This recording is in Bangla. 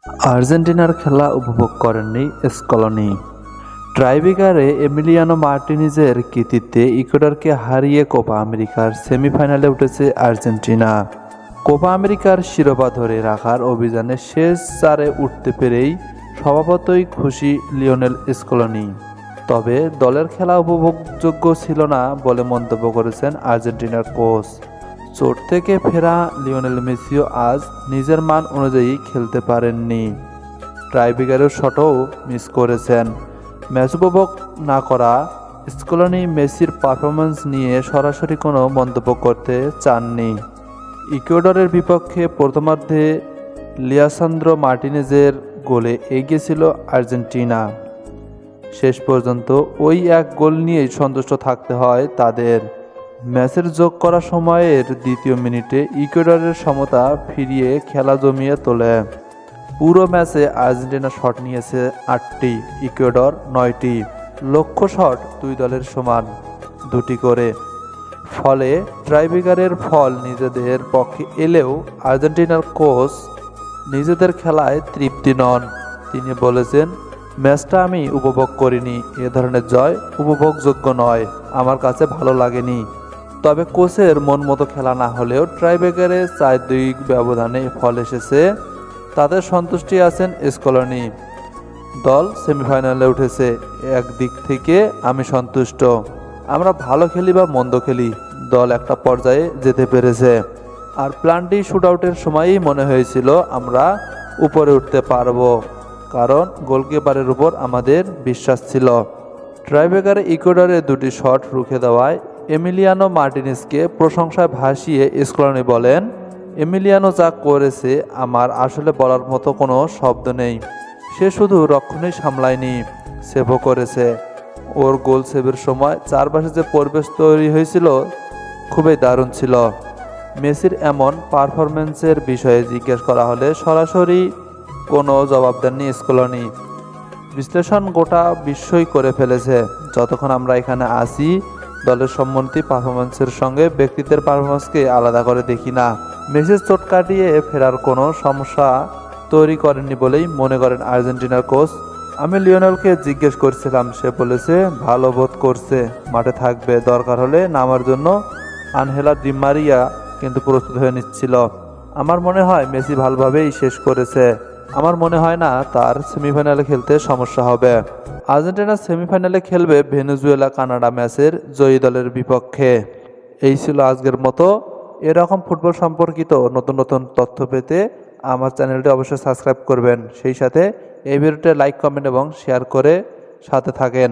আর্জেন্টিনার খেলা উপভোগ করেননি স্কলনি। ট্রাইবেকারে এমিলিয়ানো মার্টিনেজের কৃতিত্বে ইকুয়েডরকে হারিয়ে কোপা আমেরিকার সেমিফাইনালে উঠেছে আর্জেন্টিনা। কোপা আমেরিকার শিরোপা ধরে রাখার অভিযানে শেষ চারে উঠতে পেরেই স্বভাবতই খুশি লিওনেল স্কলনি। তবে দলের খেলা উপভোগযোগ্য ছিল না বলে মন্তব্য করেছেন আর্জেন্টিনার কোচ। চোট থেকে ফেরা লিওনেল মেসিও আজ নিজের মান অনুযায়ী খেলতে পারেননি। ট্রাইবেকারের শটও মিস করেছেন। ম্যাচ উপভোগ না করা স্কলনি মেসির পারফরম্যান্স নিয়ে সরাসরি কোনো মন্তব্য করতে চাননি। ইকুয়েডরের বিপক্ষে প্রথমার্ধে লিসান্দ্রো মার্টিনেজের গোলে এগিয়ে ছিল আর্জেন্টিনা। শেষ পর্যন্ত ওই এক গোল নিয়েই সন্তুষ্ট থাকতে হয় তাদের। ম্যাচের যোগ করা সময়ের দ্বিতীয় মিনিটে ইকুয়েডরের সমতা ফিরিয়ে খেলা জমিয়ে তোলে। পুরো ম্যাচে আর্জেন্টিনা শট নিয়েছে 8টি, ইকুয়েডর 9টি। লক্ষ্য শট দুই দলের সমান, 2টি করে। ফলে ট্রাইবেকারের ফল নিজেদের পক্ষে এলেও আর্জেন্টিনার কোচ নিজেদের খেলায় তৃপ্তি নন। তিনি বলেছেন, ম্যাচটা আমি উপভোগ করিনি, এ ধরনের জয় উপভোগযোগ্য নয়, আমার কাছে ভালো লাগেনি। তবে কোচের মন মতো খেলা না হলেও ট্রাইবেকারে 4-2 ব্যবধানে ফল এসেছে, তাদের সন্তুষ্টি আছেন স্কলনি। দল সেমিফাইনালে উঠেছে, একদিক থেকে আমি সন্তুষ্ট। আমরা ভালো খেলি বা মন্দ খেলি, দল একটা পর্যায়ে যেতে পেরেছে। আর প্ল্যানটি শুটআউটের সময়ই মনে হয়েছিল আমরা উপরে উঠতে পারবো, কারণ গোলকিপারের উপর আমাদের বিশ্বাস ছিল। ট্রাইবেকারে ইকুয়েডরে 2টি শট রুখে দেওয়ায় এমিলিয়ানো মার্টিনেজকে প্রশংসায় ভাসিয়ে স্কলনি বলেন, এমিলিয়ানো যা করেছে আমার আসলে বলার মতো কোনো শব্দ নেই। সে শুধু রক্ষণই সামলায়নি, সেভও করেছে। ওর গোল সেভের সময় চারপাশে যে পরিবেশ তৈরি হয়েছিল খুবই দারুণ ছিল। মেসির এমন পারফরম্যান্সের বিষয়ে জিজ্ঞেস করা হলে সরাসরি কোনো জবাব দেননি স্কলনি। বিশ্লেষণ গোটা বিশ্বই করে ফেলেছে, যতক্ষণ আমরা এখানে আসি দলের সম্মতি পারফরম্যান্সের সঙ্গে ব্যক্তিত্বের পারফরম্যান্সকে আলাদা করে দেখি না। মেসির চোট কাটিয়ে ফেরার কোনো সমস্যা তৈরি করেননি বলেই মনে করেন আর্জেন্টিনার কোচ। আমি লিওনেলকে জিজ্ঞেস করছিলাম, সে বলেছে ভালো বোধ করছে, মাঠে থাকবে, দরকার হলে নামার জন্য আনহেলা ডি মারিয়া কিন্তু প্রস্তুত হয়ে নিচ্ছিল। আমার মনে হয় মেসি ভালোভাবেই শেষ করেছে, আমার মনে হয় না তার সেমিফাইনালে খেলতে সমস্যা হবে। আর্জেন্টিনা সেমিফাইনালে খেলবে ভেনেজুয়েলা কানাডা ম্যাচের জয়ী দলের বিপক্ষে। এই ছিল আজকের মতো। এরকম ফুটবল সম্পর্কিত নতুন নতুন তথ্য পেতে আমার চ্যানেলটি অবশ্যই সাবস্ক্রাইব করবেন। সেই সাথে এই ভিডিওতে লাইক, কমেন্ট এবং শেয়ার করে সাথে থাকেন।